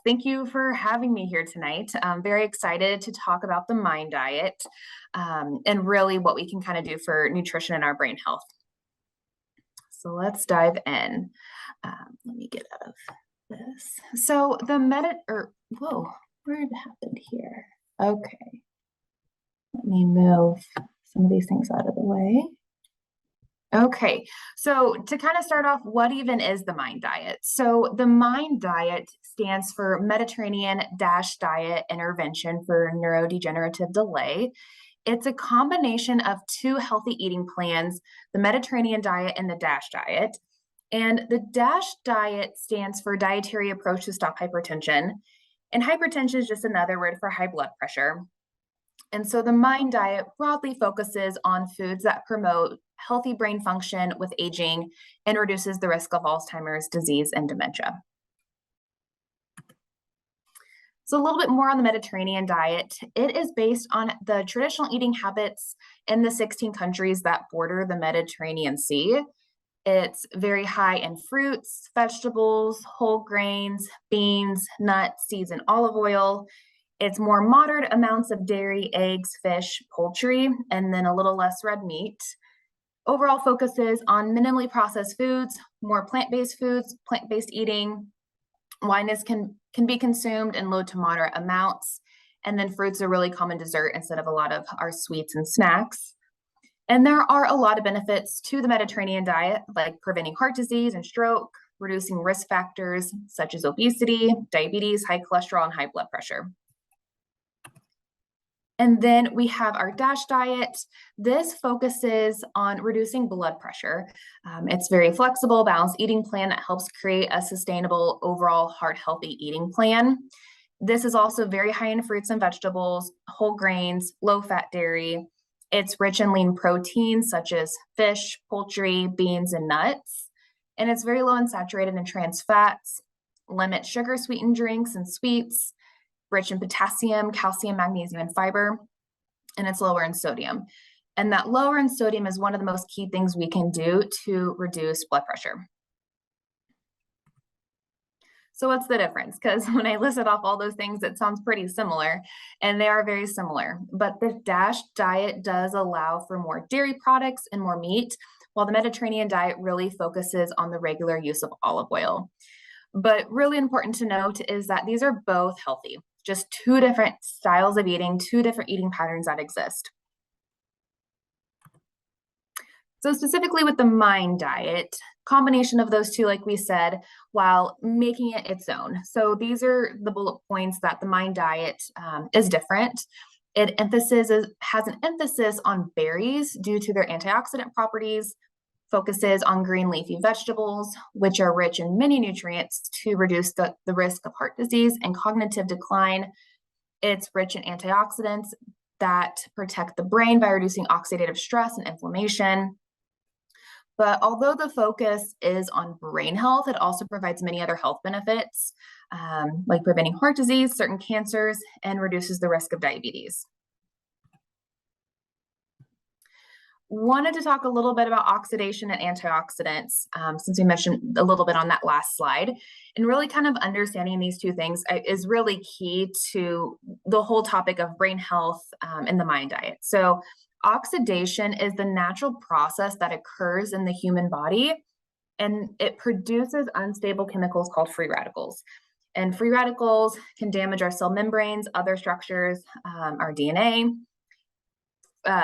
Thank you for having me here tonight. I'm very excited to talk about the MIND diet and really what we can kind of do for nutrition and our brain health. So let's dive in. Let me get out of this. So whoa, where did it happen here? Okay. Let me move some of these things out of the way. Okay, so to kind of start off, what even is the MIND diet? So the MIND diet stands for Mediterranean Diet Intervention for Neurodegenerative Delay. It's a combination of two healthy eating plans, the Mediterranean diet and the DASH diet. And the DASH diet stands for Dietary Approach to Stop Hypertension. And hypertension is just another word for high blood pressure. And so the MIND diet broadly focuses on foods that promote healthy brain function with aging and reduces the risk of Alzheimer's disease and dementia. So a little bit more on the Mediterranean diet. It is based on the traditional eating habits in the 16 countries that border the Mediterranean Sea. It's very high in fruits, vegetables, whole grains, beans, nuts, seeds, and olive oil. It's more moderate amounts of dairy, eggs, fish, poultry, and then a little less red meat. Overall focuses on minimally processed foods, more plant-based foods, plant-based eating. Wine can be consumed in low to moderate amounts. And then fruits are really common dessert instead of a lot of our sweets and snacks. And there are a lot of benefits to the Mediterranean diet, like preventing heart disease and stroke, reducing risk factors such as obesity, diabetes, high cholesterol, and high blood pressure. And then we have our DASH diet. This focuses on reducing blood pressure. It's very flexible, balanced eating plan that helps create a sustainable overall heart-healthy eating plan. This is also very high in fruits and vegetables, whole grains, low-fat dairy. It's rich in lean proteins such as fish, poultry, beans, and nuts. And it's very low in saturated and trans fats, limits sugar-sweetened drinks and sweets, rich in potassium, calcium, magnesium, and fiber, and it's lower in sodium. And that lower in sodium is one of the most key things we can do to reduce blood pressure. So what's the difference? Because when I listed off all those things, it sounds pretty similar, and they are very similar. But the DASH diet does allow for more dairy products and more meat, while the Mediterranean diet really focuses on the regular use of olive oil. But really important to note is that these are both healthy, just two different styles of eating, two different eating patterns that exist. So specifically with the MIND diet, combination of those two, like we said, while making it its own. So these are the bullet points that the MIND diet is different. It has an emphasis on berries due to their antioxidant properties, focuses on green leafy vegetables, which are rich in many nutrients to reduce the risk of heart disease and cognitive decline. It's rich in antioxidants that protect the brain by reducing oxidative stress and inflammation. But although the focus is on brain health, it also provides many other health benefits, like preventing heart disease, certain cancers, and reduces the risk of diabetes. Wanted to talk a little bit about oxidation and antioxidants, since we mentioned a little bit on that last slide. And really kind of understanding these two things is really key to the whole topic of brain health in the MIND diet. So oxidation is the natural process that occurs in the human body, and it produces unstable chemicals called free radicals. And free radicals can damage our cell membranes, other structures, our DNA.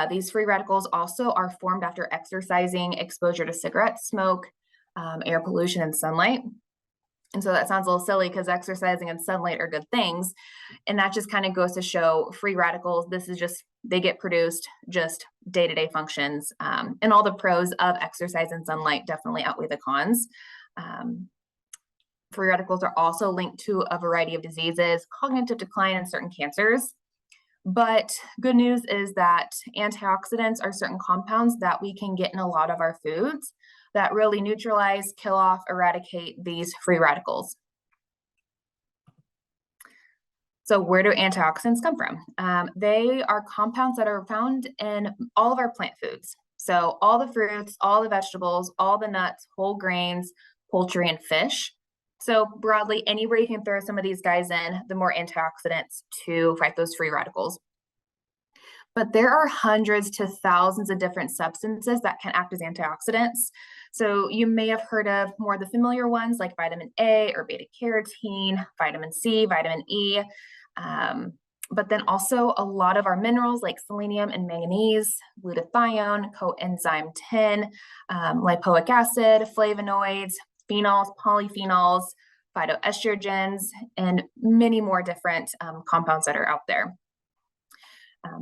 These free radicals also are formed after exercising, exposure to cigarette smoke, air pollution, and sunlight. And so that sounds a little silly because exercising and sunlight are good things. And that just kind of goes to show free radicals. This is just, they get produced just day-to-day functions. And all the pros of exercise and sunlight definitely outweigh the cons. Free radicals are also linked to a variety of diseases, cognitive decline, and certain cancers. But good news is that antioxidants are certain compounds that we can get in a lot of our foods that really neutralize, kill off, eradicate these free radicals. So where do antioxidants come from? They are compounds that are found in all of our plant foods. So all the fruits, all the vegetables, all the nuts, whole grains, poultry, and fish. So broadly, anywhere you can throw some of these guys in, the more antioxidants to fight those free radicals. But there are hundreds to thousands of different substances that can act as antioxidants. So you may have heard of more of the familiar ones like vitamin A or beta carotene, vitamin C, vitamin E. But then also a lot of our minerals like selenium and manganese, glutathione, coenzyme 10, lipoic acid, flavonoids, phenols, polyphenols, phytoestrogens, and many more different compounds that are out there.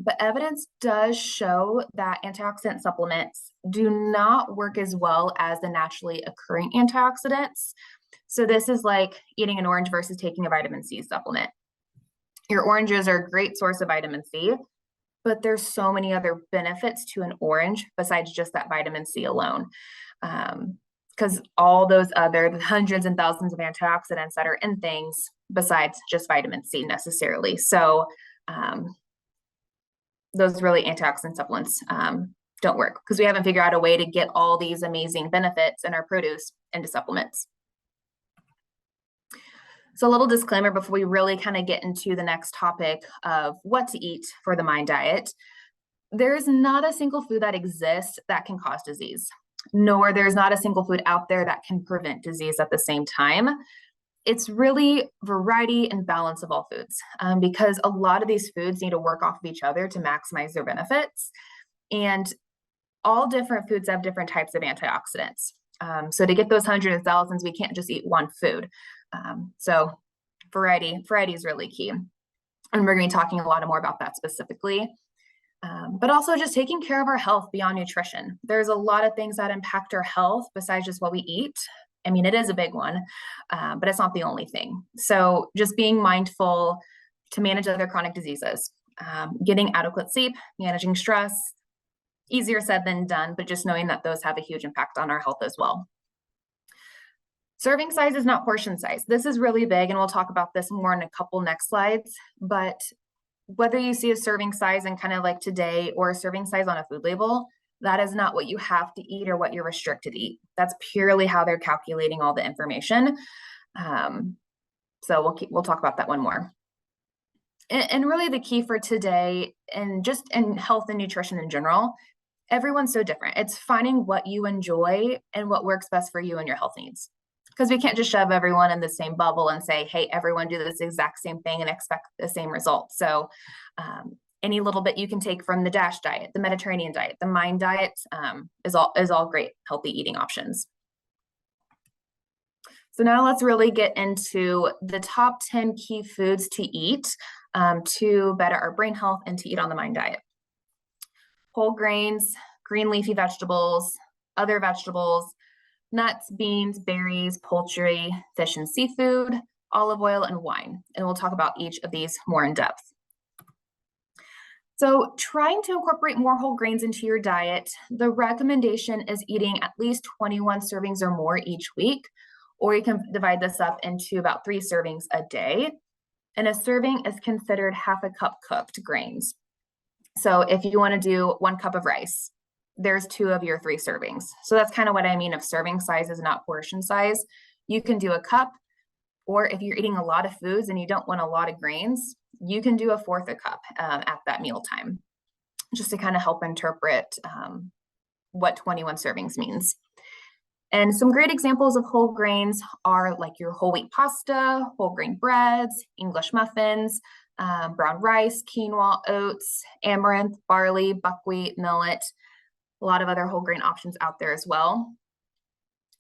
But evidence does show that antioxidant supplements do not work as well as the naturally occurring antioxidants. So this is like eating an orange versus taking a vitamin C supplement. Your oranges are a great source of vitamin C, but there's so many other benefits to an orange besides just that vitamin C alone. Because all those other hundreds and thousands of antioxidants that are in things besides just vitamin C necessarily. So those really antioxidant supplements don't work because we haven't figured out a way to get all these amazing benefits in our produce into supplements. So a little disclaimer before we really kind of get into the next topic of what to eat for the mind diet. There is not a single food that exists that can cause disease, nor there's not a single food out there that can prevent disease at the same time. It's really variety and balance of all foods because a lot of these foods need to work off of each other to maximize their benefits. And all different foods have different types of antioxidants. So to get those hundreds of thousands, we can't just eat one food. So variety is really key. And we're going to be talking a lot more about that specifically. But also just taking care of our health beyond nutrition. There's a lot of things that impact our health besides just what we eat. I mean, it is a big one, but it's not the only thing. So just being mindful to manage other chronic diseases, getting adequate sleep, managing stress, easier said than done, but just knowing that those have a huge impact on our health as well. Serving size is not portion size. This is really big, and we'll talk about this more in a couple next slides, but whether you see a serving size in kind of like today or a serving size on a food label, that is not what you have to eat or what you're restricted to eat. That's purely how they're calculating all the information. So we'll talk about that one more. And really the key for today, and just in health and nutrition in general, everyone's so different. It's finding what you enjoy and what works best for you and your health needs. Because we can't just shove everyone in the same bubble and say, hey, everyone do this exact same thing and expect the same results. So any little bit you can take from the DASH diet, the Mediterranean diet, the MIND diet is all great healthy eating options. So now let's really get into the top 10 key foods to eat to better our brain health and to eat on the MIND diet. Whole grains, green leafy vegetables, other vegetables, nuts, beans, berries, poultry, fish and seafood, olive oil, and wine. And we'll talk about each of these more in depth. So trying to incorporate more whole grains into your diet, the recommendation is eating at least 21 servings or more each week, or you can divide this up into about 3 servings a day. And a serving is considered half a cup cooked grains. So if you want to do 1 cup of rice, there's 2 of your 3 servings. So that's kind of what I mean if serving size is not portion size. You can do a cup, or if you're eating a lot of foods and you don't want a lot of grains, you can do 1/4 a cup at that meal time, just to kind of help interpret what 21 servings means. And some great examples of whole grains are like your whole wheat pasta, whole grain breads, English muffins, brown rice, quinoa, oats, amaranth, barley, buckwheat, millet, a lot of other whole grain options out there as well.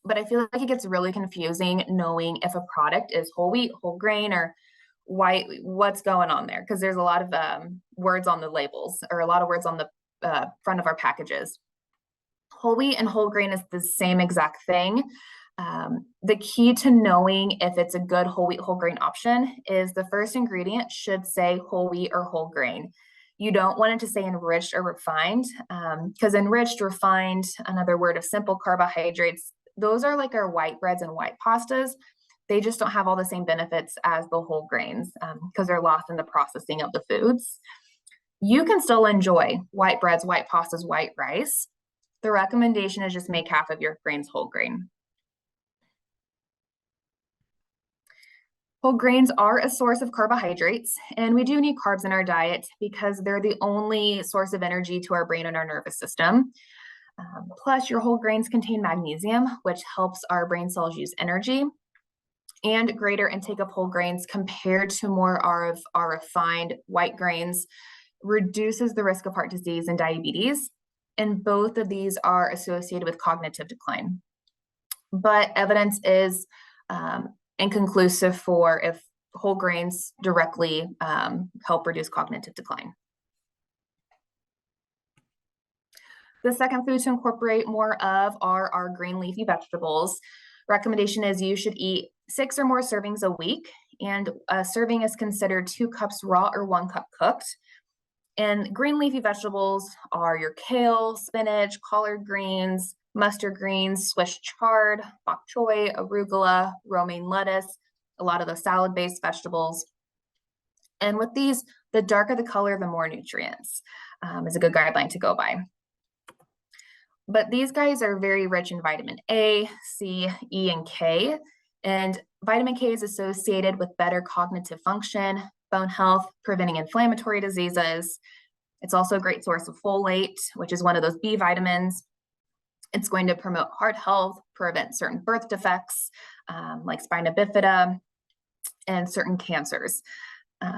But I feel like it gets really confusing knowing if a product is whole wheat, whole grain, or white, what's going on there, because there's a lot of words on the labels or a lot of words on the front of our packages. Whole wheat and whole grain is the same exact thing. The key to knowing if it's a good whole wheat, whole grain option is the first ingredient should say whole wheat or whole grain. You don't want it to say enriched or refined, because enriched, refined, another word of simple carbohydrates, those are like our white breads and white pastas. They just don't have all the same benefits as the whole grains because they're lost in the processing of the foods. You can still enjoy white breads, white pastas, white rice. The recommendation is just make half of your grains whole grain. Whole grains are a source of carbohydrates, and we do need carbs in our diet because they're the only source of energy to our brain and our nervous system. Plus, your whole grains contain magnesium, which helps our brain cells use energy. And greater intake of whole grains compared to more of our refined white grains reduces the risk of heart disease and diabetes. And both of these are associated with cognitive decline. But evidence is inconclusive for if whole grains directly help reduce cognitive decline. The second food to incorporate more of are our green leafy vegetables. Recommendation is you should eat 6 or more servings a week, and a serving is considered 2 cups raw or 1 cup cooked. And green leafy vegetables are your kale, spinach, collard greens, mustard greens, Swiss chard, bok choy, arugula, romaine lettuce, a lot of those salad-based vegetables. And with these, the darker the color, the more nutrients is a good guideline to go by. But these guys are very rich in vitamin A, C, E, and K. And vitamin K is associated with better cognitive function, bone health, preventing inflammatory diseases. It's also a great source of folate, which is one of those B vitamins. It's going to promote heart health, prevent certain birth defects like spina bifida and certain cancers.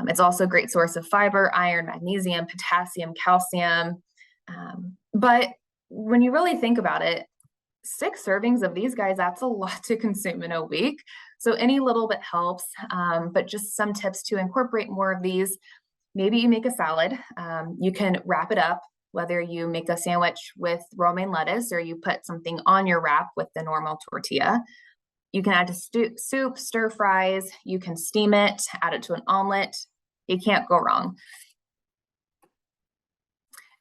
It's also a great source of fiber, iron, magnesium, potassium, calcium. But when you really think about it, 6 servings of these guys, that's a lot to consume in a week. So any little bit helps, but just some tips to incorporate more of these. Maybe you make a salad. You can wrap it up, whether you make a sandwich with romaine lettuce or you put something on your wrap with the normal tortilla. You can add to soup, stir fries. You can steam it, add it to an omelet. You can't go wrong.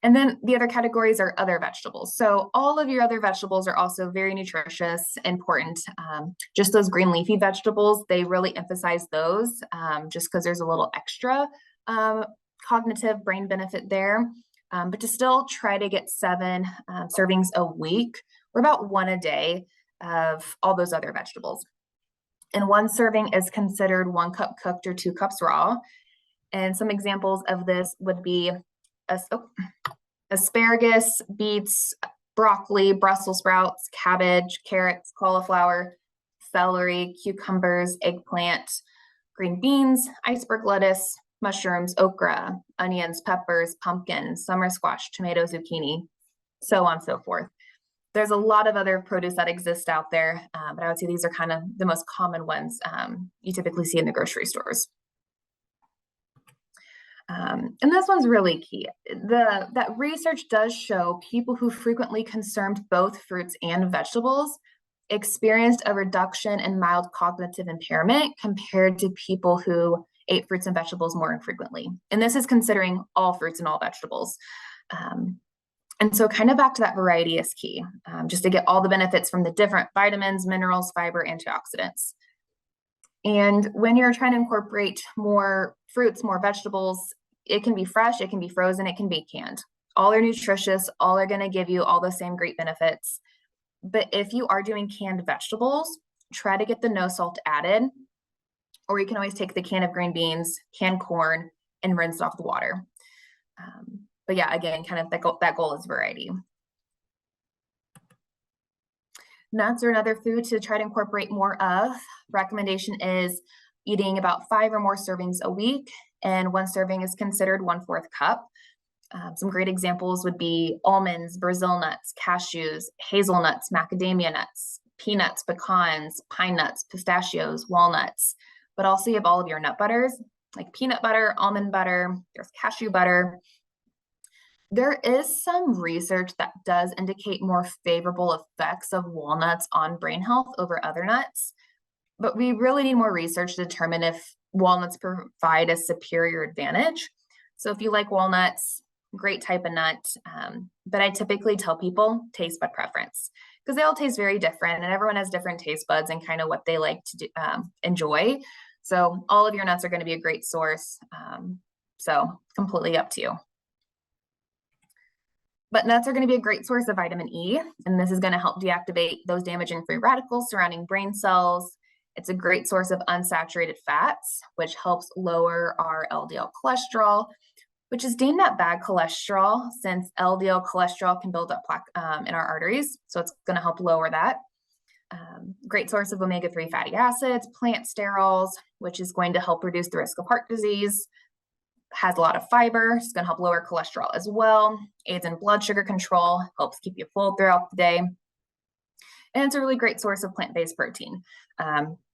And then the other categories are other vegetables. So all of your other vegetables are also very nutritious, important. Just those green leafy vegetables, they really emphasize those just because there's a little extra cognitive brain benefit there. But to still try to get 7 servings a week, or about 1 a day of all those other vegetables. And 1 serving is considered 1 cup cooked or 2 cups raw. And some examples of this would be asparagus, beets, broccoli, Brussels sprouts, cabbage, carrots, cauliflower, celery, cucumbers, eggplant, green beans, iceberg lettuce, mushrooms, okra, onions, peppers, pumpkins, summer squash, tomato, zucchini, so on and so forth. There's a lot of other produce that exists out there, but I would say these are kind of the most common ones you typically see in the grocery stores. And this one's really key. That research does show people who frequently consumed both fruits and vegetables experienced a reduction in mild cognitive impairment compared to people who ate fruits and vegetables more infrequently. And this is considering all fruits and all vegetables. And so kind of back to that variety is key, just to get all the benefits from the different vitamins, minerals, fiber, antioxidants. And when you're trying to incorporate more fruits, more vegetables, it can be fresh, it can be frozen, it can be canned. All are nutritious, all are going to give you all the same great benefits. But if you are doing canned vegetables, try to get the no salt added, or you can always take the can of green beans, canned corn, and rinse off the water. But yeah, again, kind of that goal is variety. Nuts are another food to try to incorporate more of. Recommendation is eating about 5 or more servings a week, and 1 serving is considered 1/4 cup. Some great examples would be almonds, Brazil nuts, cashews, hazelnuts, macadamia nuts, peanuts, pecans, pine nuts, pistachios, walnuts, but also you have all of your nut butters, like peanut butter, almond butter, there's cashew butter. There is some research that does indicate more favorable effects of walnuts on brain health over other nuts, but we really need more research to determine if walnuts provide a superior advantage. So if you like walnuts, great type of nut, but I typically tell people taste bud preference because they all taste very different and everyone has different taste buds and kind of what they like to enjoy. So all of your nuts are going to be a great source. So completely up to you. But nuts are going to be a great source of vitamin E, and this is going to help deactivate those damaging free radicals surrounding brain cells. It's a great source of unsaturated fats, which helps lower our LDL cholesterol, which is deemed that bad cholesterol since LDL cholesterol can build up plaque in our arteries. So it's going to help lower that. Great source of omega-3 fatty acids, plant sterols, which is going to help reduce the risk of heart disease. Has a lot of fiber, it's going to help lower cholesterol as well, aids in blood sugar control, helps keep you full throughout the day. And it's a really great source of plant-based protein.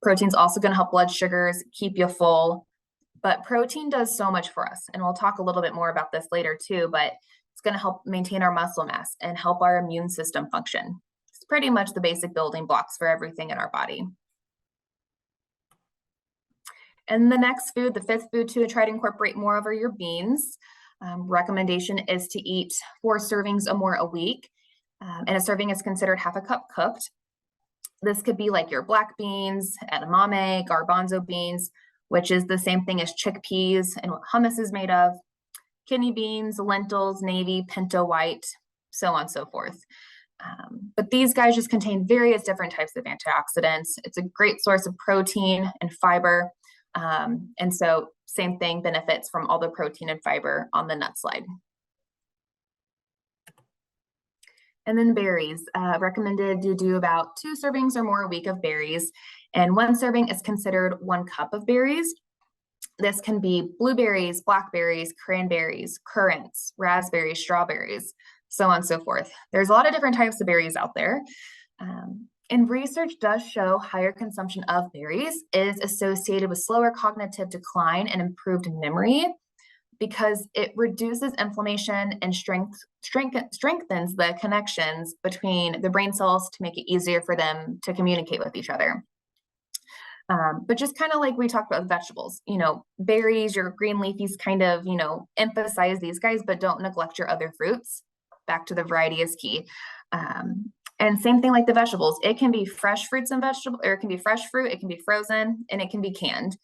Protein's also going to help blood sugars, keep you full, but protein does so much for us. And we'll talk a little bit more about this later too, but it's going to help maintain our muscle mass and help our immune system function. It's pretty much the basic building blocks for everything in our body. And the next food, the fifth food to try to incorporate more of are your beans. Recommendation is to eat 4 servings or more a week. And a serving is considered half a cup cooked. This could be like your black beans, edamame, garbanzo beans, which is the same thing as chickpeas and what hummus is made of, kidney beans, lentils, navy, pinto white, so on and so forth. But these guys just contain various different types of antioxidants. It's a great source of protein and fiber. And so same thing, benefits from all the protein and fiber on the nut slide. And then berries, recommended to do about 2 servings or more a week of berries. And 1 serving is considered 1 cup of berries. This can be blueberries, blackberries, cranberries, currants, raspberries, strawberries, so on and so forth. There's a lot of different types of berries out there. And research does show higher consumption of berries is associated with slower cognitive decline and improved memory because it reduces inflammation and strengthens the connections between the brain cells to make it easier for them to communicate with each other. But just kind of like we talked about with vegetables, berries, your green leafies kind of, emphasize these guys, but don't neglect your other fruits. Back to the variety is key. And same thing like the vegetables. It can be fresh fruits and vegetables, or it can be fresh fruit, it can be frozen, and it can be canned.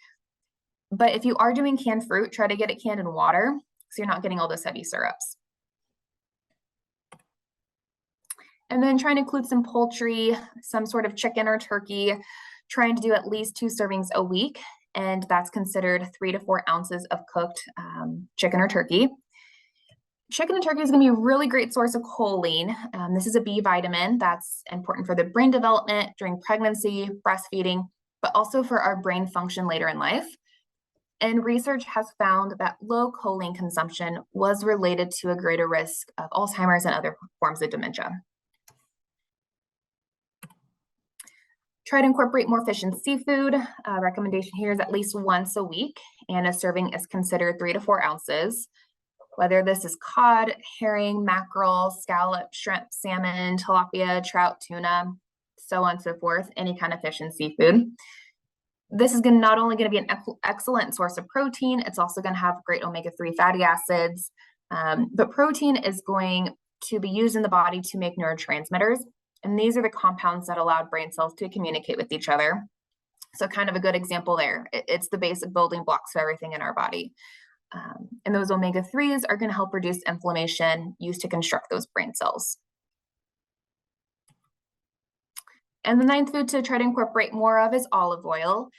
But if you are doing canned fruit, try to get it canned in water so you're not getting all those heavy syrups. And then trying to include some poultry, some sort of chicken or turkey, trying to do at least 2 servings a week. And that's considered 3 to 4 ounces of cooked chicken or turkey. Chicken and turkey is going to be a really great source of choline. This is a B vitamin that's important for the brain development during pregnancy, breastfeeding, but also for our brain function later in life. And research has found that low choline consumption was related to a greater risk of Alzheimer's and other forms of dementia. Try to incorporate more fish and seafood. Recommendation here is at least once a week, and a serving is considered 3 to 4 ounces. Whether this is cod, herring, mackerel, scallop, shrimp, salmon, tilapia, trout, tuna, so on and so forth, any kind of fish and seafood. This is not only going to be an excellent source of protein, it's also going to have great omega-3 fatty acids. But protein is going to be used in the body to make neurotransmitters. And these are the compounds that allow brain cells to communicate with each other. So kind of a good example there. It's the basic building blocks for everything in our body. And those omega-3s are going to help reduce inflammation used to construct those brain cells. And the 9th food to try to incorporate more of is olive oil.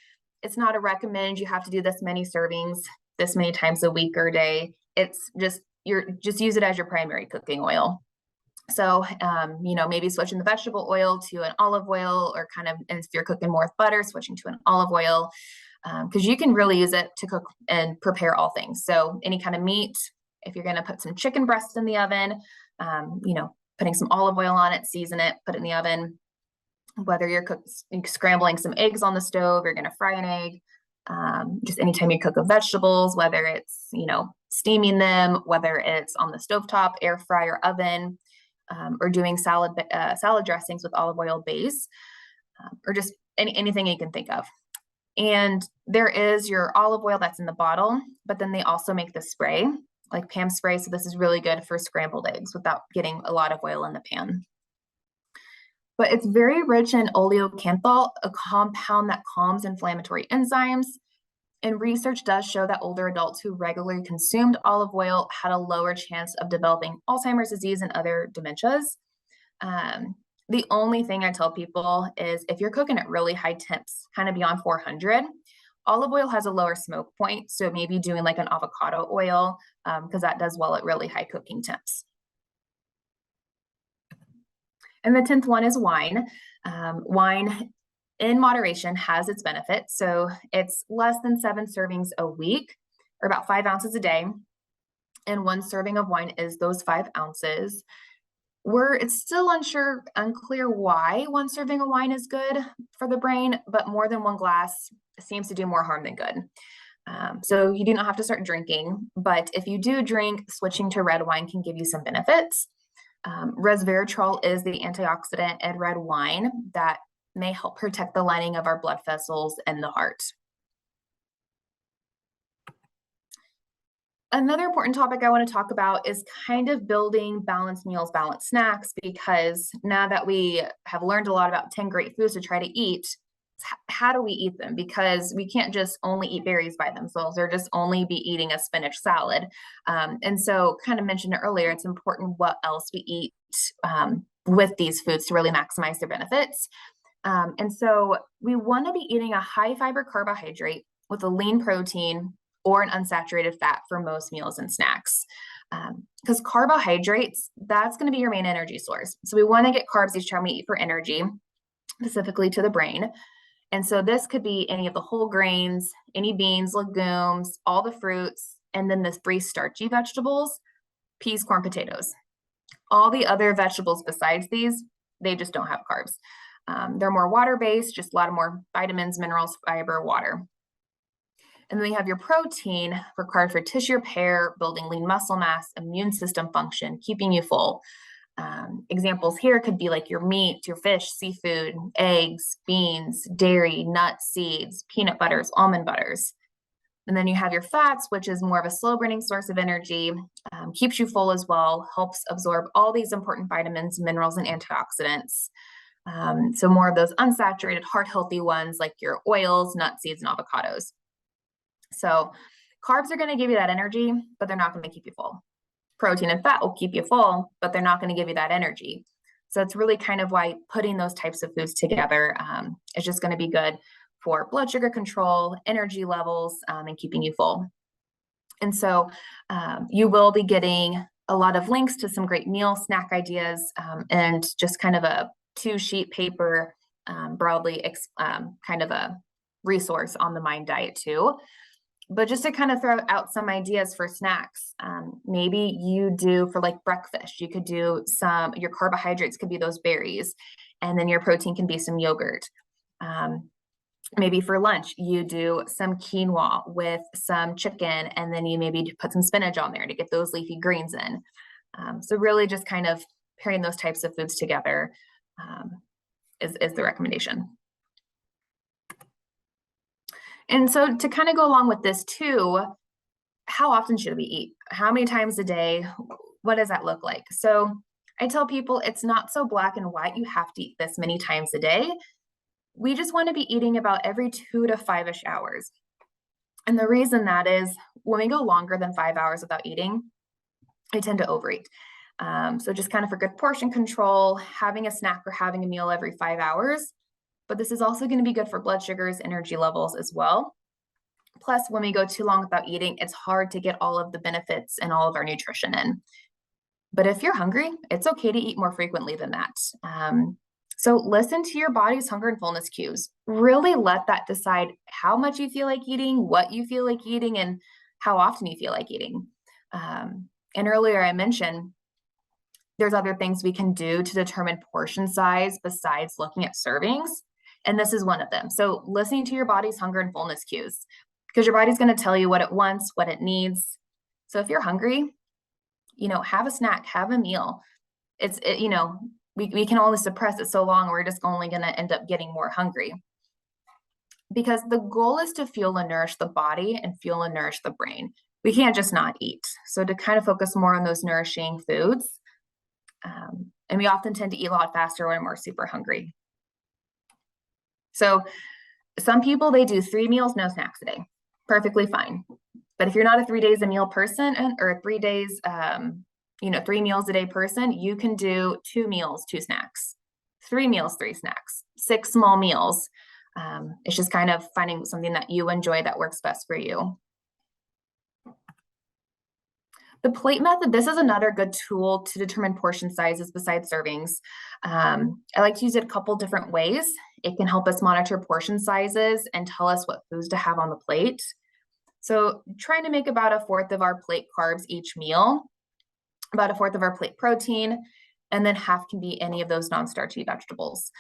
It's not a recommend you have to do this many servings, this many times a week or day. It's just, just use it as your primary cooking oil. So, maybe switching the vegetable oil to an olive oil, or kind of, and if you're cooking more with butter, switching to an olive oil. Because you can really use it to cook and prepare all things. So any kind of meat, if you're going to put some chicken breast in the oven, putting some olive oil on it, season it, put it in the oven. Whether you're scrambling some eggs on the stove, you're going to fry an egg. Just anytime you cook with vegetables, whether it's, steaming them, whether it's on the stovetop, air fryer, oven, or doing salad dressings with olive oil base, or just anything you can think of. And there is your olive oil that's in the bottle, but then they also make the spray, like Pam spray. So this is really good for scrambled eggs without getting a lot of oil in the pan. But it's very rich in oleocanthal, a compound that calms inflammatory enzymes. And research does show that older adults who regularly consumed olive oil had a lower chance of developing Alzheimer's disease and other dementias. The only thing I tell people is if you're cooking at really high temps, kind of beyond 400, olive oil has a lower smoke point. So maybe doing like an avocado oil, because that does well at really high cooking temps. And the 10th one is wine. Wine in moderation has its benefits. So it's less than 7 servings a week, or about 5 ounces a day. And 1 serving of wine is those 5 ounces. It's still unclear why 1 serving of wine is good for the brain, but more than 1 glass seems to do more harm than good. So you do not have to start drinking, but if you do drink, switching to red wine can give you some benefits. Resveratrol is the antioxidant in red wine that may help protect the lining of our blood vessels and the heart. Another important topic I want to talk about is kind of building balanced meals, balanced snacks, because now that we have learned a lot about 10 great foods to try to eat, how do we eat them? Because we can't just only eat berries by themselves or just only be eating a spinach salad. And so kind of mentioned earlier, it's important what else we eat with these foods to really maximize their benefits. And so we want to be eating a high fiber carbohydrate with a lean protein or an unsaturated fat for most meals and snacks. Because carbohydrates, that's going to be your main energy source. So we want to get carbs each time we eat for energy, specifically to the brain. And so this could be any of the whole grains, any beans, legumes, all the fruits, and then the 3 starchy vegetables, peas, corn, potatoes. All the other vegetables besides these, they just don't have carbs. They're more water-based, just a lot of more vitamins, minerals, fiber, water. And then we have your protein required for tissue repair, building lean muscle mass, immune system function, keeping you full. Examples here could be like your meat, your fish, seafood, eggs, beans, dairy, nuts, seeds, peanut butters, almond butters. And then you have your fats, which is more of a slow burning source of energy, keeps you full as well, helps absorb all these important vitamins, minerals, and antioxidants. So more of those unsaturated, heart healthy ones like your oils, nuts, seeds, and avocados. So carbs are going to give you that energy, but they're not going to keep you full. Protein and fat will keep you full, but they're not going to give you that energy. So it's really kind of why putting those types of foods together is just going to be good for blood sugar control, energy levels, and keeping you full. And so you will be getting a lot of links to some great meal snack ideas and just kind of a 2-sheet paper, broadly kind of a resource on the Mind Diet too. But just to kind of throw out some ideas for snacks, maybe you do for like breakfast, you could do your carbohydrates could be those berries, and then your protein can be some yogurt. Maybe for lunch, you do some quinoa with some chicken, and then you maybe put some spinach on there to get those leafy greens in. So really just kind of pairing those types of foods together is the recommendation. And so to kind of go along with this too, how often should we eat? How many times a day? What does that look like? So I tell people it's not so black and white. You have to eat this many times a day. We just want to be eating about every 2 to 5-ish hours. And the reason that is when we go longer than 5 hours without eating, I tend to overeat. So just kind of for good portion control, having a snack or having a meal every 5 hours. But this is also going to be good for blood sugars, energy levels as well. Plus, when we go too long without eating, it's hard to get all of the benefits and all of our nutrition in. But if you're hungry, it's okay to eat more frequently than that. So listen to your body's hunger and fullness cues. Really let that decide how much you feel like eating, what you feel like eating, and how often you feel like eating. And earlier I mentioned there's other things we can do to determine portion size besides looking at servings. And this is one of them. So listening to your body's hunger and fullness cues, because your body's going to tell you what it wants, what it needs. So if you're hungry, have a snack, have a meal. We can only suppress it so long. We're just only going to end up getting more hungry. Because the goal is to fuel and nourish the body and fuel and nourish the brain. We can't just not eat. So to kind of focus more on those nourishing foods. And we often tend to eat a lot faster when we're super hungry. So some people, they do 3 meals, no snacks a day. Perfectly fine. But if you're not a 3 days a meal person or 3 days, 3 meals a day person, you can do 2 meals, 2 snacks. 3 meals, 3 snacks, 6 small meals. It's just kind of finding something that you enjoy that works best for you. The plate method, this is another good tool to determine portion sizes besides servings. I like to use it a couple different ways. It can help us monitor portion sizes and tell us what foods to have on the plate. So trying to make about 1/4 of our plate carbs each meal, about 1/4 of our plate protein, and then half can be any of those non-starchy vegetables.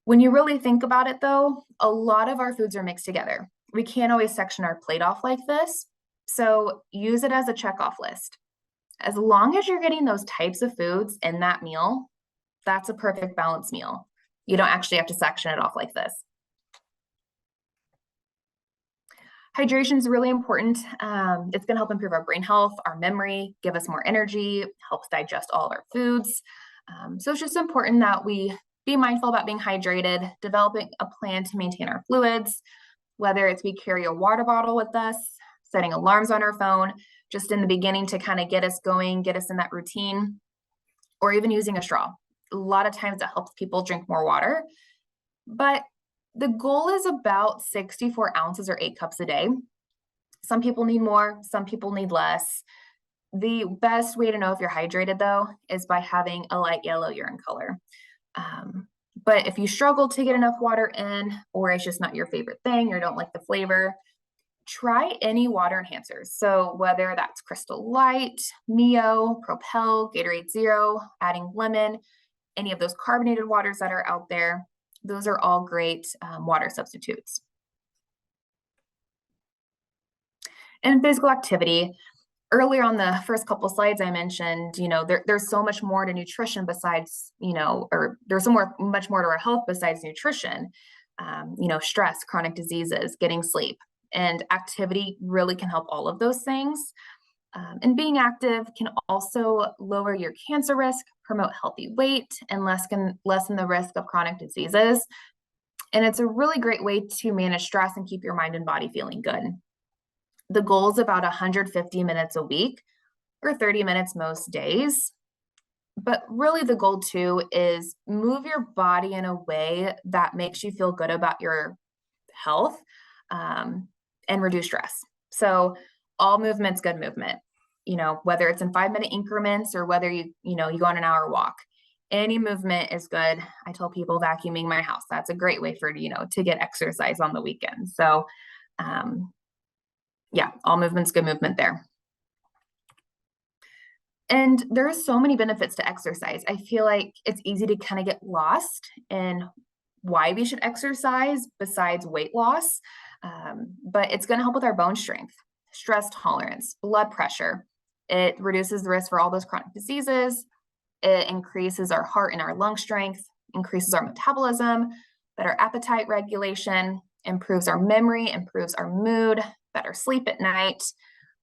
When you really think about it though, a lot of our foods are mixed together. We can't always section our plate off like this. So use it as a checkoff list. As long as you're getting those types of foods in that meal, that's a perfect balanced meal. You don't actually have to section it off like this. Hydration is really important. It's going to help improve our brain health, our memory, give us more energy, helps digest all of our foods. So it's just important that we be mindful about being hydrated, developing a plan to maintain our fluids, whether it's we carry a water bottle with us, setting alarms on our phone, just in the beginning to kind of get us going, get us in that routine, or even using a straw. A lot of times it helps people drink more water, but the goal is about 64 ounces or 8 cups a day. Some people need more, some people need less. The best way to know if you're hydrated though is by having a light yellow urine color. But if you struggle to get enough water in, or it's just not your favorite thing, or don't like the flavor, try any water enhancers. So whether that's Crystal Light, Mio, Propel, Gatorade Zero, adding lemon, any of those carbonated waters that are out there, those are all great water substitutes. And physical activity. Earlier on the first couple slides, I mentioned, there's so much more to nutrition besides, or there's much more to our health besides nutrition. Stress, chronic diseases, getting sleep, and activity really can help all of those things. And being active can also lower your cancer risk, promote healthy weight, and lessen the risk of chronic diseases. And it's a really great way to manage stress and keep your mind and body feeling good. The goal is about 150 minutes a week or 30 minutes most days. But really the goal too is move your body in a way that makes you feel good about your health and reduce stress. So all movement's good movement, whether it's in 5-minute increments or whether you go on an hour walk. Any movement is good. I tell people vacuuming my house, that's a great way for, to get exercise on the weekend. So yeah, all movement's good movement there. And there are so many benefits to exercise. I feel like it's easy to kind of get lost in why we should exercise besides weight loss. But it's going to help with our bone strength, stress tolerance, blood pressure. It reduces the risk for all those chronic diseases. It increases our heart and our lung strength, increases our metabolism, better appetite regulation, improves our memory, improves our mood, better sleep at night,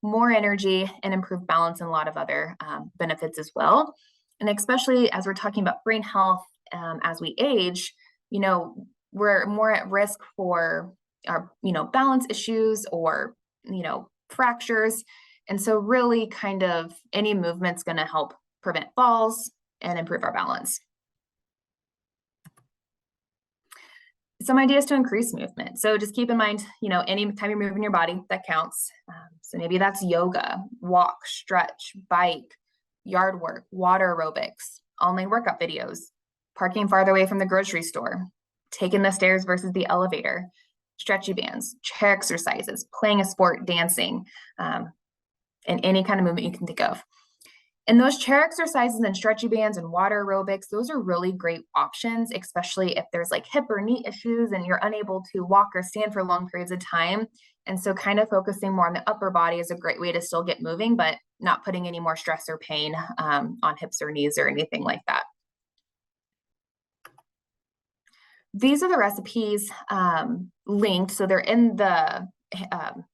more energy, and improved balance, and a lot of other benefits as well. And especially as we're talking about brain health as we age, we're more at risk for our, balance issues or, fractures. And so really kind of any movement's going to help prevent falls and improve our balance. Some ideas to increase movement. So just keep in mind, anytime you're moving your body, that counts. So maybe that's yoga, walk, stretch, bike, yard work, water aerobics, online workout videos, parking farther away from the grocery store, taking the stairs versus the elevator, stretchy bands, chair exercises, playing a sport, dancing, and any kind of movement you can think of. And those chair exercises and stretchy bands and water aerobics, those are really great options, especially if there's like hip or knee issues and you're unable to walk or stand for long periods of time. And so kind of focusing more on the upper body is a great way to still get moving, but not putting any more stress or pain on hips or knees or anything like that. These are the recipes linked. So they're in the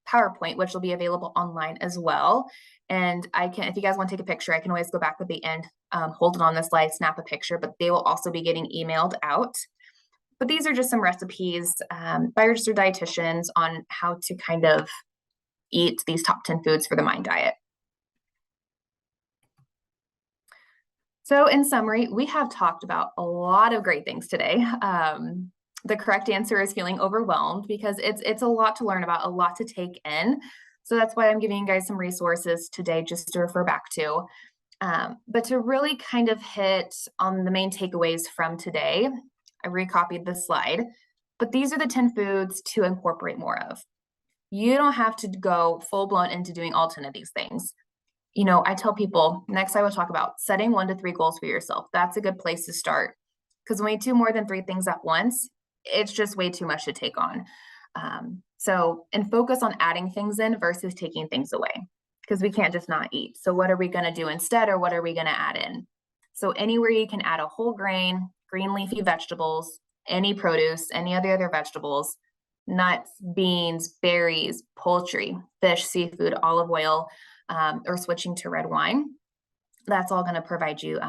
PowerPoint, which will be available online as well. And if you guys want to take a picture, I can always go back at the end, hold it on the slide, snap a picture, but they will also be getting emailed out. But these are just some recipes by registered dietitians on how to kind of eat these top 10 foods for the Mind diet. So in summary, we have talked about a lot of great things today. The correct answer is feeling overwhelmed because it's a lot to learn about, a lot to take in. So that's why I'm giving you guys some resources today just to refer back to. But to really kind of hit on the main takeaways from today, I recopied the slide, but these are the 10 foods to incorporate more of. You don't have to go full blown into doing all 10 of these things. I tell people next I will talk about setting 1 to 3 goals for yourself. That's a good place to start because when you do more than 3 things at once, it's just way too much to take on. And focus on adding things in versus taking things away because we can't just not eat. So what are we going to do instead, or what are we going to add in? So anywhere you can add a whole grain, green leafy vegetables, any produce, any other vegetables, nuts, beans, berries, poultry, fish, seafood, olive oil, or switching to red wine, that's all going to provide you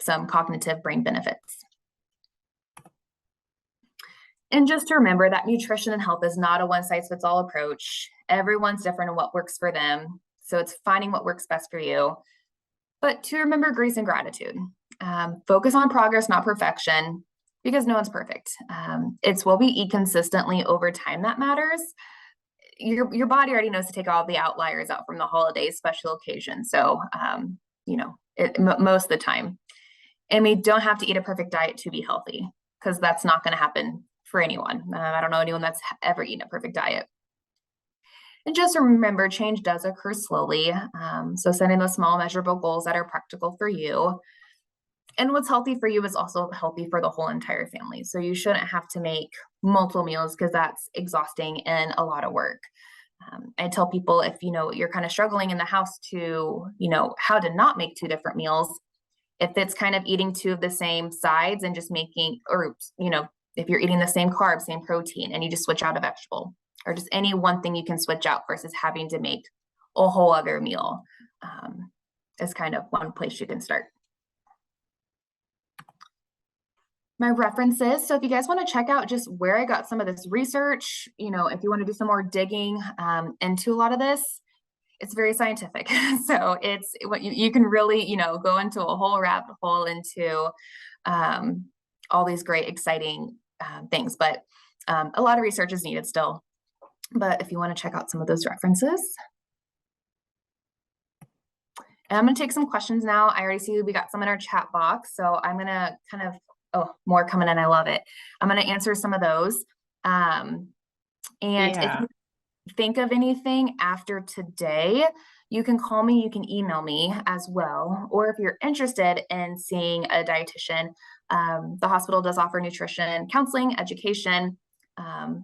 some cognitive brain benefits. And just to remember that nutrition and health is not a one-size-fits-all approach. Everyone's different in what works for them. So it's finding what works best for you. But to remember grace and gratitude. Focus on progress, not perfection, because no one's perfect. It's what we eat consistently over time that matters. Your body already knows to take all the outliers out from the holidays, special occasions. So, most of the time. And we don't have to eat a perfect diet to be healthy because that's not going to happen for anyone. I don't know anyone that's ever eaten a perfect diet. And just remember, change does occur slowly. So setting those small measurable goals that are practical for you. And what's healthy for you is also healthy for the whole entire family. So you shouldn't have to make multiple meals because that's exhausting and a lot of work. I tell people if, you're kind of struggling in the house to, how to not make 2 different meals, if it's kind of eating 2 of the same sides and just making, or, if you're eating the same carbs, same protein, and you just switch out a vegetable or just any one thing you can switch out versus having to make a whole other meal, is kind of one place you can start. My references. So if you guys want to check out just where I got some of this research, if you want to do some more digging into a lot of this, it's very scientific. So it's what you can really, go into a whole rabbit hole into all these great, exciting things. But a lot of research is needed still. But if you want to check out some of those references. And I'm going to take some questions now. I already see we got some in our chat box. So I'm going to kind of, more coming in. I love it. I'm going to answer some of those. If you think of anything after today, you can call me, you can email me as well. Or if you're interested in seeing a dietitian, the hospital does offer nutrition, counseling, education.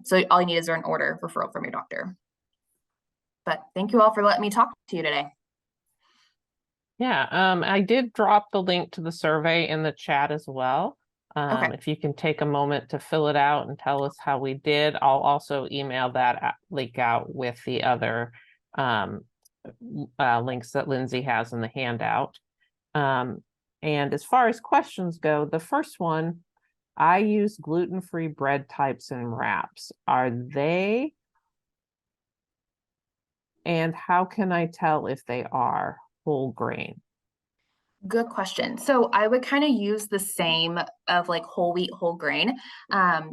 So all you need is an order referral from your doctor. But thank you all for letting me talk to you today. Yeah, I did drop the link to the survey in the chat as well. Okay. If you can take a moment to fill it out and tell us how we did, I'll also email that link out with the other links that Lindsey has in the handout. And as far as questions go, the first one, I use gluten-free bread types and wraps. Are they? And how can I tell if they are whole grain? Good question. So I would kind of use the same of like whole wheat, whole grain,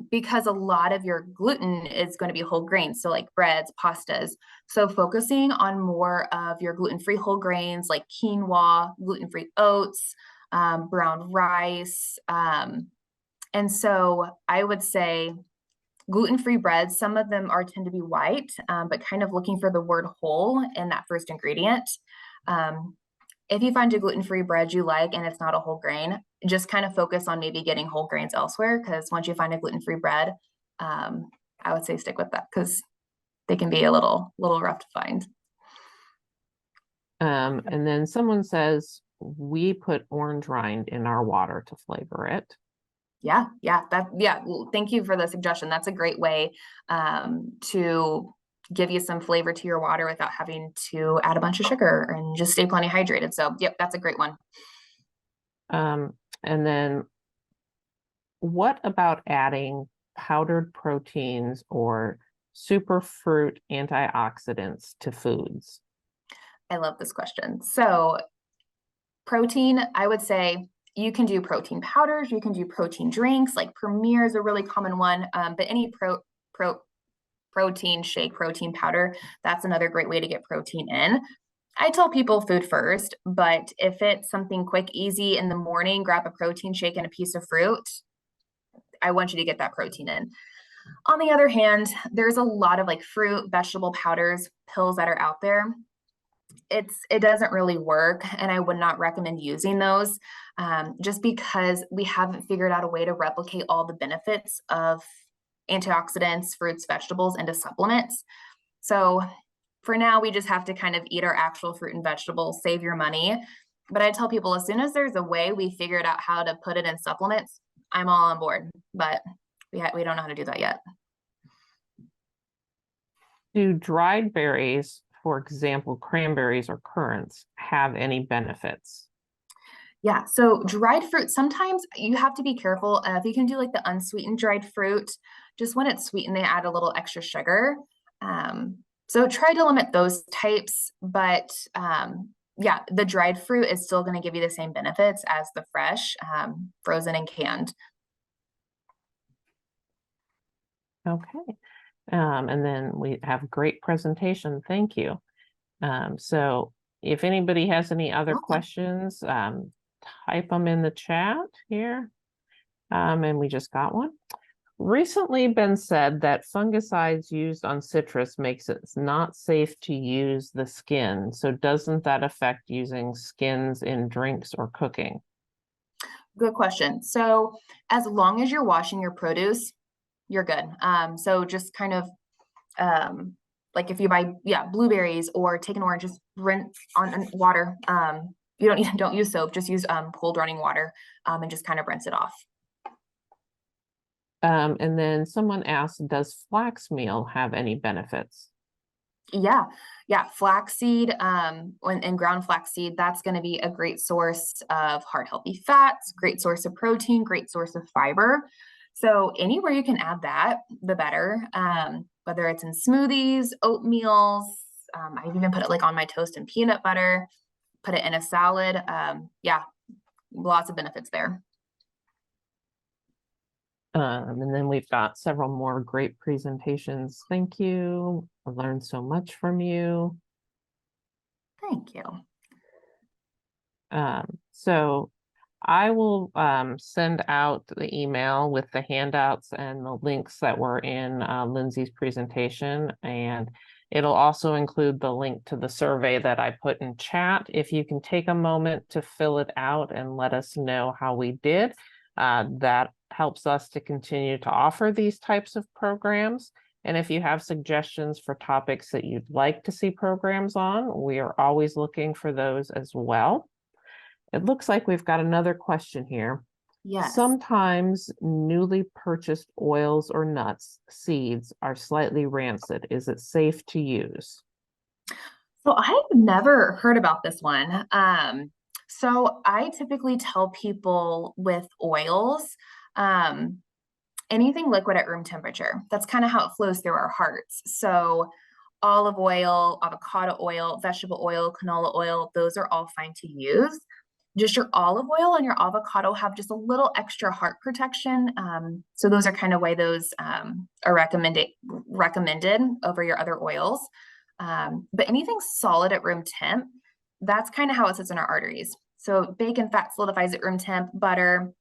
because a lot of your gluten is going to be whole grain. So like breads, pastas. So focusing on more of your gluten-free whole grains like quinoa, gluten-free oats, brown rice. And so I would say gluten-free breads, some of them tend to be white, but kind of looking for the word whole in that first ingredient. If you find a gluten-free bread you like and it's not a whole grain, just kind of focus on maybe getting whole grains elsewhere, because once you find a gluten-free bread, I would say stick with that because they can be a little rough to find. And then someone says, we put orange rind in our water to flavor it. Yeah. Thank you for the suggestion. That's a great way to give you some flavor to your water without having to add a bunch of sugar and just stay plenty hydrated. So yep, that's a great one. And then what about adding powdered proteins or superfruit antioxidants to foods? I love this question. So Protein, I would say you can do protein powders, you can do protein drinks, like Premier is a really common one, but any protein shake, protein powder, that's another great way to get protein in. I tell people food first, but if it's something quick, easy in the morning, grab a protein shake and a piece of fruit. I want you to get that protein in. On the other hand, there's a lot of like fruit, vegetable powders, pills that are out there. It doesn't really work, and I would not recommend using those, just because we haven't figured out a way to replicate all the benefits of antioxidants, fruits, vegetables into supplements. So for now, we just have to kind of eat our actual fruit and vegetables, save your money. But I tell people, as soon as there's a way we figured out how to put it in supplements, I'm all on board. But we don't know how to do that yet. Do dried berries, for example, cranberries or currants, have any benefits? Yeah, so dried fruit, sometimes you have to be careful. If you can do like the unsweetened dried fruit, just when it's sweetened, they add a little extra sugar. So try to limit those types, but yeah, the dried fruit is still going to give you the same benefits as the fresh, frozen and canned. Okay. And then we have great presentation. Thank you. So if anybody has any other Welcome. questions, type them in the chat here. And we just got one. Recently been said that fungicides used on citrus makes it not safe to use the skin. So doesn't that affect using skins in drinks or cooking? Good question. So as long as you're washing your produce, you're good. So just kind of like if you buy blueberries or take an orange, just rinse on water. You don't use soap, just use cold running water and just kind of rinse it off. And then someone asked, does flax meal have any benefits? Yeah, flaxseed and ground flaxseed, that's going to be a great source of heart healthy fats, great source of protein, great source of fiber. So anywhere you can add that, the better. Whether it's in smoothies, oatmeals, I've even put it like on my toast and peanut butter, put it in a salad. Yeah, lots of benefits there. And then we've got several more great presentations. Thank you. I learned so much from you. Thank you. So I will send out the email with the handouts and the links that were in Lindsey's presentation, and it'll also include the link to the survey that I put in chat. If you can take a moment to fill it out and let us know how we did, that helps us to continue to offer these types of programs. And if you have suggestions for topics that you'd like to see programs on, we are always looking for those as well. It looks like we've got another question here. Yes. Sometimes newly purchased oils or nuts, seeds are slightly rancid. Is it safe to use? So I've never heard about this one. So I typically tell people with oils, anything liquid at room temperature. That's kind of how it flows through our hearts. So olive oil, avocado oil, vegetable oil, canola oil, those are all fine to use. Just your olive oil and your avocado have just a little extra heart protection. So those are kind of why those are recommended over your other oils. But anything solid at room temp, that's kind of how it sits in our arteries. So bacon fat solidifies at room temp, butter,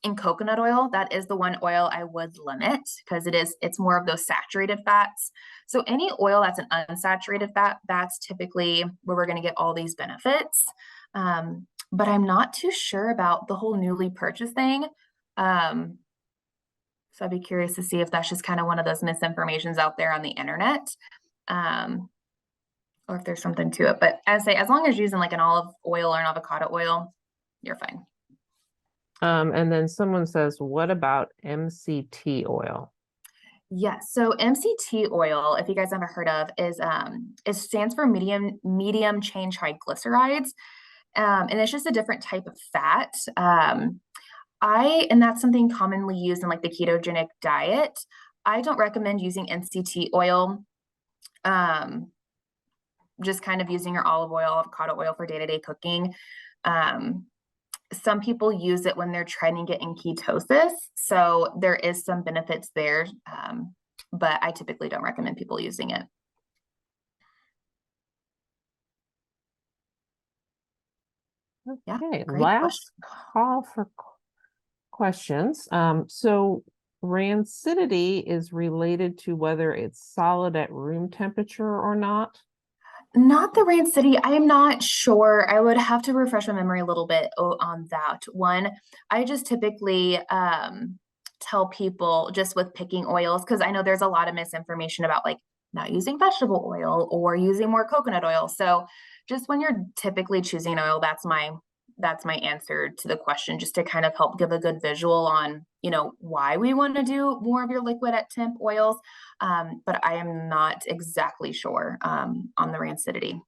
and coconut oil, that is the one oil I would limit because it's more of those saturated fats. So any oil that's an unsaturated fat, that's typically where we're going to get all these benefits. But I'm not too sure about the whole newly purchased thing. So I'd be curious to see if that's just kind of one of those misinformations out there on the internet. Or if there's something to it. But as long as you're using like an olive oil or an avocado oil, you're fine. And then someone says, what about MCT oil? Yes. So MCT oil, if you guys haven't heard of, is it stands for medium chain triglycerides. And it's just a different type of fat. And that's something commonly used in like the ketogenic diet. I don't recommend using MCT oil. Just kind of using your olive oil, avocado oil for day-to-day cooking. Some people use it when they're trying to get in ketosis. So there is some benefits there, but I typically don't recommend people using it. Okay, great last call for questions. So rancidity is related to whether it's solid at room temperature or not. Not the rancidity. I am not sure. I would have to refresh my memory a little bit on that one. I just typically tell people just with picking oils, because I know there's a lot of misinformation about like not using vegetable oil or using more coconut oil. So just when you're typically choosing oil, that's my answer to the question, just to kind of help give a good visual on, why we want to do more of your liquid at temp oils. But I am not exactly sure on the rancidity.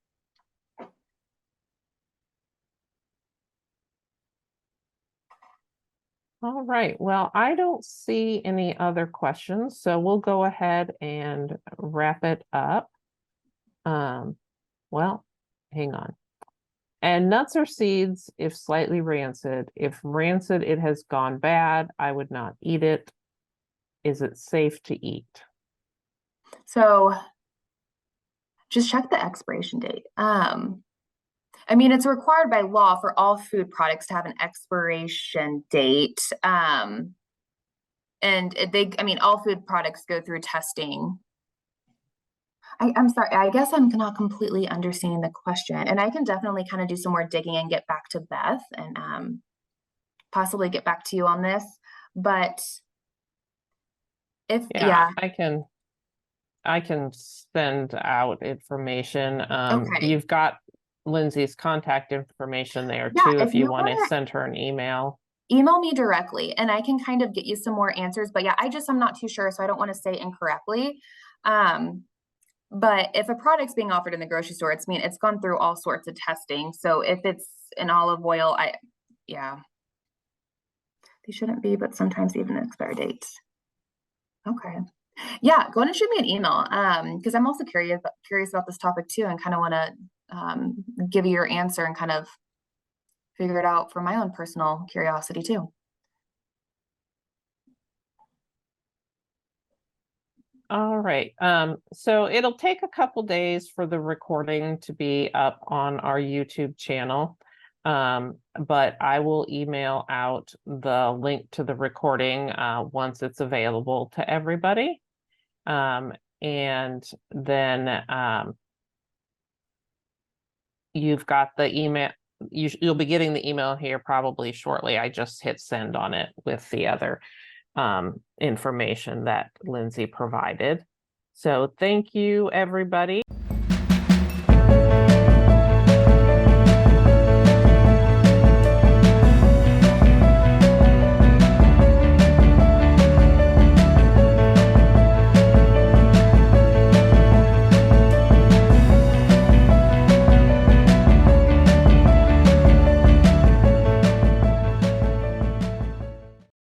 All right. Well, I don't see any other questions, so we'll go ahead and wrap it up. Well, hang on. And nuts or seeds, if slightly rancid. If rancid, it has gone bad. I would not eat it. Is it safe to eat? So just check the expiration date. It's required by law for all food products to have an expiration date. And all food products go through testing. I'm sorry, I guess I'm not completely understanding the question, and I can definitely kind of do some more digging and get back to Beth and possibly get back to you on this. But I can send out information. Okay. You've got Lindsay's contact information there Yeah, too, if if you you want to wanna send her an email. email me directly and I can kind of get you some more answers. But yeah, I'm not too sure, so I don't want to say incorrectly. But if a product's being offered in the grocery store, it's gone through all sorts of testing. So if it's an olive oil, they shouldn't be, but sometimes even expire dates. Okay. Yeah, go ahead and shoot me an email. Because I'm also curious about this topic too, and kind of want to give you your answer and kind of figure it out for my own personal curiosity too. All right. So it'll take a couple days for the recording to be up on our YouTube channel. But I will email out the link to the recording once it's available to everybody. And then you've got the email. You'll be getting the email here probably shortly. I just hit send on it with the other information that Lindsay provided. So thank you, everybody.